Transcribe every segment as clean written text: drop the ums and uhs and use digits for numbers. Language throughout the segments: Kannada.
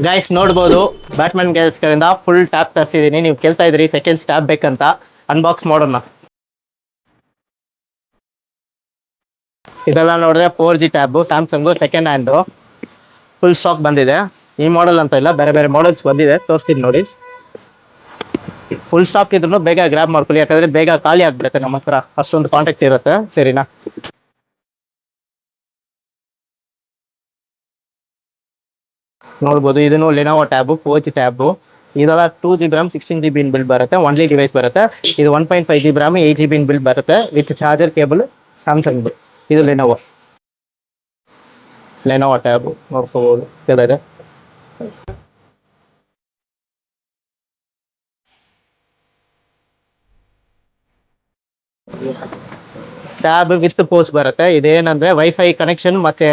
ಗೈಸ್ ನೋಡ್ಬೋದು ಬ್ಯಾಟ್ಮನ್ ಗ್ಯಾಸ್ ಕಡೆಯಿಂದ ಫುಲ್ ಟ್ಯಾಬ್ ತರಿಸಿದ್ದೀನಿ. ನೀವು ಕೇಳ್ತಾ ಇದ್ರಿ ಸೆಕೆಂಡ್ಸ್ ಟ್ಯಾಬ್ ಬೇಕಂತ, ಅನ್ಬಾಕ್ಸ್ ಮಾಡೋಣ. ಇದೆಲ್ಲ ನೋಡಿದ್ರೆ 4G tab, Samsung second hand, full stack ಬಂದಿದೆ. ಈ ಮಾಡೆಲ್ ಅಂತ ಇಲ್ಲ, ಬೇರೆ ಬೇರೆ ಮಾಡೆಲ್ಸ್ ಬಂದಿದೆ, ತೋರಿಸ್ತೀನಿ ನೋಡಿ. ಫುಲ್ ಸ್ಟಾಕ್ ಇದ್ರೂ ಬೇಗ ಗ್ರ್ಯಾಬ್ ಮಾಡ್ಕೊಳ್ಳಿ, ಯಾಕಂದ್ರೆ ಬೇಗ ಖಾಲಿ ಆಗ್ಬಿಡುತ್ತೆ. ನಮ್ಮ ಹತ್ರ ಅಷ್ಟೊಂದು ಕಾಂಟ್ಯಾಕ್ಟ್ ಇರುತ್ತೆ, ಸರಿನಾ? ನೋಡ್ಬೋದು ಇದನ್ನು ಲೆನೋವೋ ಟ್ಯಾಬು, 4G ಟ್ಯಾಬು. ಇದೆಲ್ಲ 2GB RAM 16GB in build ಬರುತ್ತೆ, ಒನ್ಲಿ ಡಿವೈಸ್ ಬರುತ್ತೆ. ಇದು 1.5GB RAM 8GB in build ಬರುತ್ತೆ ವಿತ್ ಚಾರ್ಜರ್ ಕೇಬಲ್. ಸ್ಯಾಮ್ಸಂಗ್ ಇದು ಲೆನೋವೋ ಟ್ಯಾಬು ನೋಡ್ಕೋಬಹುದು. ಇದೆ ಟ್ಯಾಬ್ ವಿತ್ ಪೋಸ್ಟ್ ಬರುತ್ತೆ. ಇದೇನಂದ್ರೆ ವೈಫೈ ಕನೆಕ್ಷನ್ ಮತ್ತೆ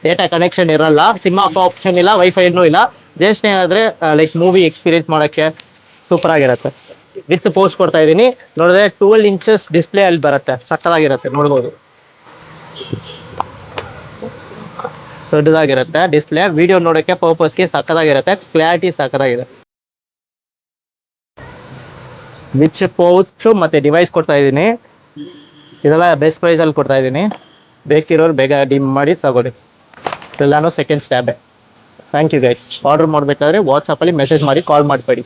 ಡೇಟಾ ಕನೆಕ್ಷನ್ ಇರಲ್ಲ, ಸಿಮ್ ಹಾಕೋ ಆಪ್ಷನ್ ಇಲ್ಲ, ವೈಫೈನೂ ಇಲ್ಲ. ಜಸ್ಟ್ ಏನಾದ್ರೆ ಲೈಕ್ ಮೂವಿ ಎಕ್ಸ್ಪೀರಿಯನ್ಸ್ ಮಾಡೋಕ್ಕೆ ಸೂಪರ್ ಆಗಿರುತ್ತೆ. ವಿತ್ ಪೋಸ್ಟ್ ಕೊಡ್ತಾ ಇದ್ದೀನಿ. ನೋಡಿದ್ರೆ 12 ಇಂಚಸ್ ಡಿಸ್ಪ್ಲೇ ಅಲ್ಲಿ ಬರುತ್ತೆ, ಸಕ್ಕತ್ತಾಗಿರುತ್ತೆ, ನೋಡ್ಬೋದು. ದೊಡ್ಡದಾಗಿರುತ್ತೆ ಡಿಸ್ಪ್ಲೇ, ವಿಡಿಯೋ ನೋಡೋಕ್ಕೆ ಪರ್ಪಸ್ಗೆ ಸಕ್ಕತ್ತಾಗಿರುತ್ತೆ, ಕ್ಲಾರಿಟಿ ಸಕ್ಕತ್ತಾಗಿದೆ. ವಿಚ್ ಪೌಚ್ ಮತ್ತೆ ಡಿವೈಸ್ ಕೊಡ್ತಾ ಇದ್ದೀನಿ. ಇದೆಲ್ಲ ಬೆಸ್ಟ್ ಪ್ರೈಸಲ್ಲಿ ಕೊಡ್ತಾ ಇದ್ದೀನಿ, ಬೇಕಿರೋರು ಬೇಗ ಡಿಮ್ ಮಾಡಿ ತಗೊಳ್ಳಿ. ಎಲ್ಲಾನು second stab. Thank you guys. Order ಮಾಡಬೇಕಾದ್ರೆ ವಾಟ್ಸಪ್ಪಲ್ಲಿ ಮೆಸೇಜ್ ಮಾಡಿ, ಕಾಲ್ ಮಾಡಬೇಡಿ.